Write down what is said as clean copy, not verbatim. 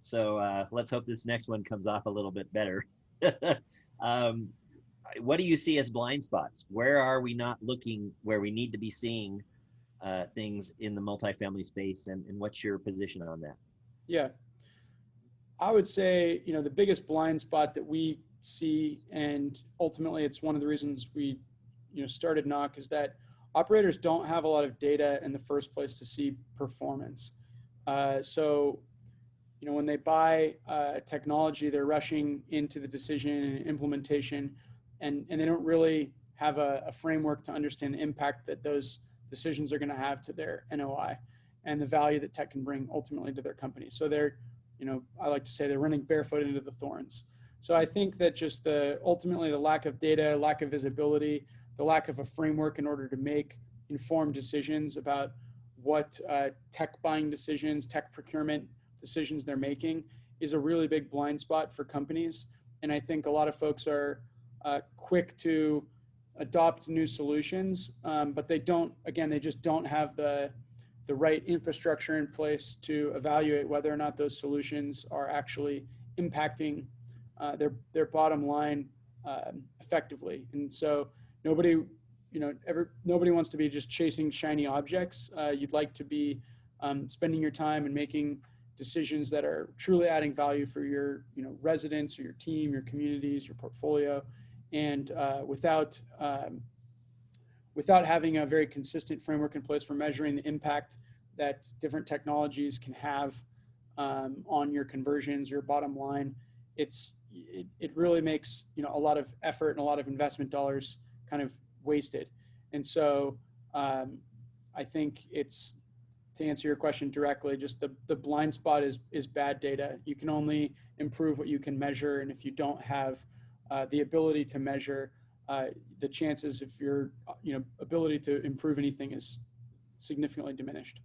So let's hope this next one comes off a little bit better. um, what do you see as blind spots? Where are we not looking where we need to be seeing things in the multifamily space, and what's your position on that? Yeah, I would say, the biggest blind spot that we see, and ultimately it's one of the reasons we, started Knock, is that operators don't have a lot of data in the first place to see performance. So, when they buy technology, they're rushing into the decision and implementation, and they don't really have a framework to understand the impact that those decisions are going to have to their NOI and the value that tech can bring ultimately to their company. So they're, I like to say they're running barefoot into the thorns. So I think that just ultimately the lack of data, lack of visibility, the lack of a framework in order to make informed decisions about what tech buying decisions, tech procurement decisions they're making is a really big blind spot for companies. And I think a lot of folks are quick to adopt new solutions, but they don't, again, they just don't have the right infrastructure in place to evaluate whether or not those solutions are actually impacting their bottom line effectively. And so nobody, nobody wants to be just chasing shiny objects. You'd like to be spending your time and making decisions that are truly adding value for your, residents or your team, your communities, your portfolio, and without having a very consistent framework in place for measuring the impact that different technologies can have on your conversions, your bottom line, it really makes a lot of effort and a lot of investment dollars kind of wasted. And so I think it's, to answer your question directly, just the blind spot is bad data. You can only improve what you can measure, and if you don't have the ability to measure, the chances of your ability to improve anything is significantly diminished.